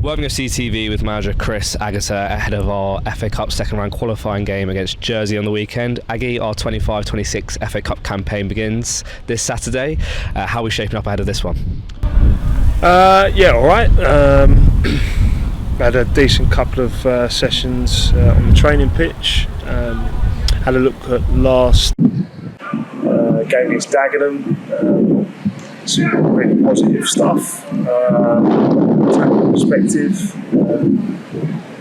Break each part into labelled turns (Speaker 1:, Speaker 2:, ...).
Speaker 1: Worthing FC TV with manager Chris Agutter ahead of our FA Cup second round qualifying game against Jersey on the weekend. Aggie, our 25-26 FA Cup campaign begins this Saturday. How are we shaping up ahead of this one?
Speaker 2: All right. Had a decent couple of sessions on the training pitch. Had a look at last game against Dagenham. Some really positive stuff. Tactical perspective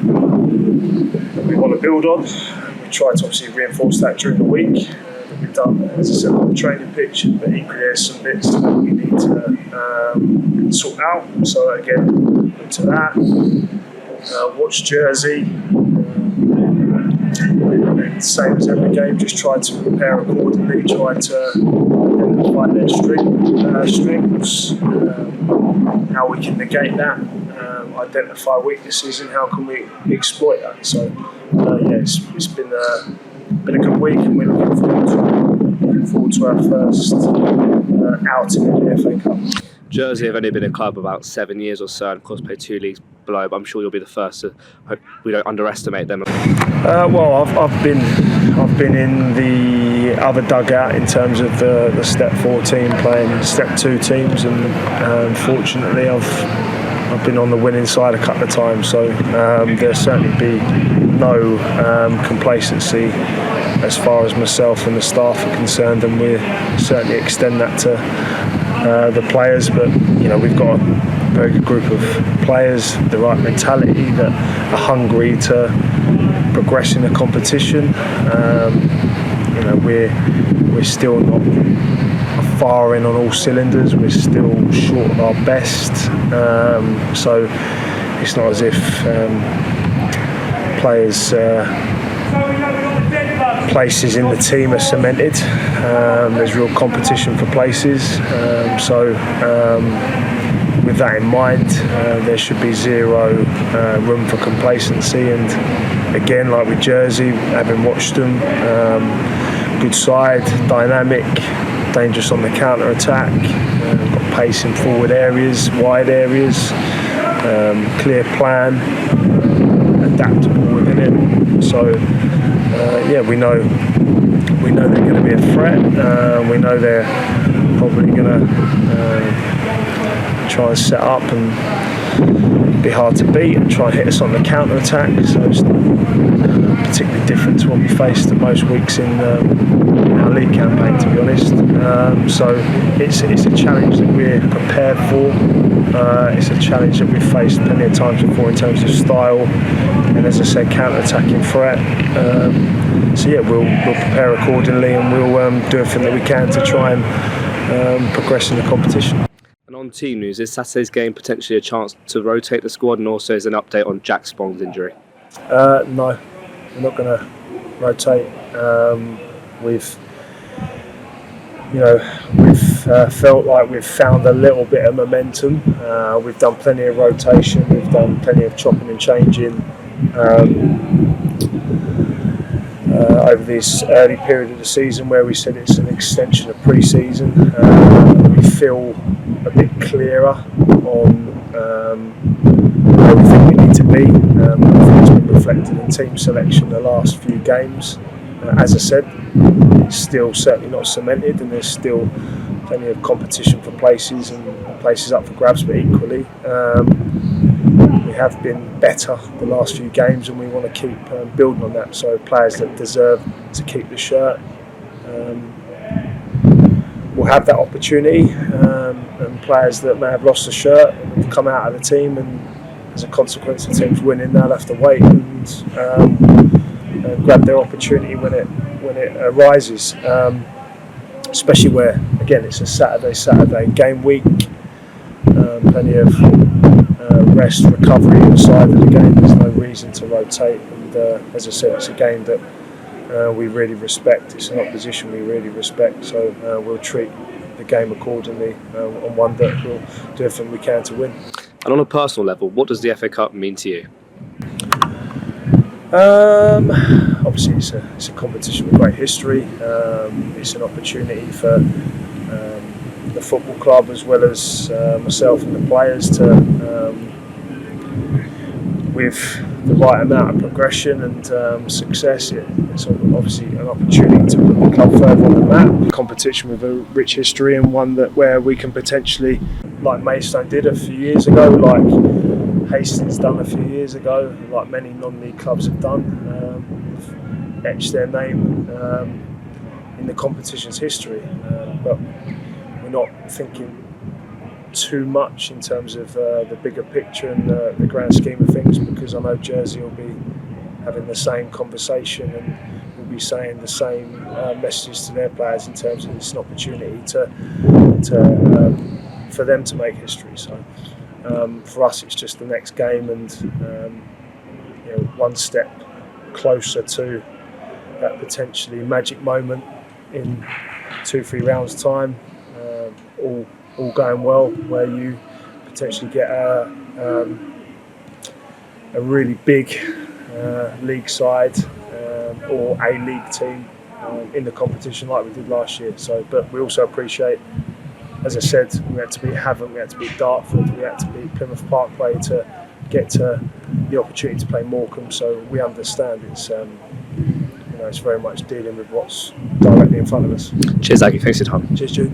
Speaker 2: that we want to build on. We try to obviously reinforce that during the week. That we've done, as I said, on the training pitch, but equally there's some bits that we need to sort out. So again, look to that. Watch Jersey. Same as every game, just try to prepare accordingly, try to identify their strengths, how we can negate that, identify weaknesses, and how can we exploit that. So it's been a good week, and we're looking forward to our first outing in the FA Cup.
Speaker 1: Jersey have only been a club about 7 years or so, and of course play 2 leagues below, but I'm sure you'll be the first to hope we don't underestimate them.
Speaker 2: I've been in the other dugout in terms of the Step 4 team playing Step 2 teams, and unfortunately I've been on the winning side a couple of times, so there'll certainly be no complacency as far as myself and the staff are concerned, and we certainly extend that to the players. But we've got a very good group of players, the right mentality, that are hungry to progress in the competition. We're still not firing on all cylinders. We're still short of our best. So it's not as if players' places in the team are cemented. There's real competition for places. With that in mind, there should be zero room for complacency. And again, like with Jersey, having watched them, good side, dynamic, dangerous on the counter attack, got pace in forward areas, wide areas, clear plan, adaptable within it. So we know they're going to be a threat. We know they're probably going to try and set up and be hard to beat and try and hit us on the counter attack. So it's not particularly different to what we faced at most weeks in our league campaign, to be honest. So it's a challenge that we're prepared for. It's a challenge that we've faced plenty of times before in terms of style, and as I said, counter-attacking threat. We'll prepare accordingly, and we'll do everything that we can to try and progress in the competition.
Speaker 1: And on team news, is Saturday's game potentially a chance to rotate the squad, and also is an update on Jack Spong's injury?
Speaker 2: No, we're not going to rotate. We've felt like we've found a little bit of momentum. We've done plenty of rotation, we've done plenty of chopping and changing over this early period of the season, where we said it's an extension of pre-season. We feel a bit clearer on where we think we need to be. I think it's been reflected in team selection the last few games. As I said, it's still certainly not cemented, and there's still plenty of competition for places and places up for grabs, but equally we have been better the last few games, and we want to keep building on that. So players that deserve to keep the shirt will have that opportunity, and players that may have lost the shirt and come out of the team, and as a consequence of teams winning, they'll have to wait and grab their opportunity when it arises. Especially where, again, it's a Saturday game week, plenty of rest, recovery inside of the game. There's no reason to rotate, and as I said, it's a game that we really respect. It's an opposition we really respect, so we'll treat the game accordingly, and one that we'll do everything we can to win.
Speaker 1: And on a personal level, what does the FA Cup mean to you?
Speaker 2: Obviously, it's a competition with great history. It's an opportunity for the football club, as well as myself and the players, to with the right amount of progression and success, it's obviously an opportunity to put the club further on the map. Competition with a rich history, and one where we can potentially, like Maidstone did a few years ago, like Hastings done a few years ago, like many non-league clubs have done, etch their name in the competition's history. But we're not thinking too much in terms of the bigger picture and the grand scheme of things, because I know Jersey will be having the same conversation and will be saying the same messages to their players in terms of it's an opportunity for them to make history. So for us, it's just the next game, and one step closer to that potentially magic moment in 2-3 rounds' time. All going well, where you potentially get a really big league side or a league team in the competition like we did last year. So, but we also appreciate, as I said, we had to beat Havant, we had to beat Dartford, we had to beat Plymouth Parkway to get to the opportunity to play Morecambe. So we understand it's very much dealing with what's directly in front of us.
Speaker 1: Cheers, Aggie. Thanks for your time.
Speaker 2: Cheers, Jude.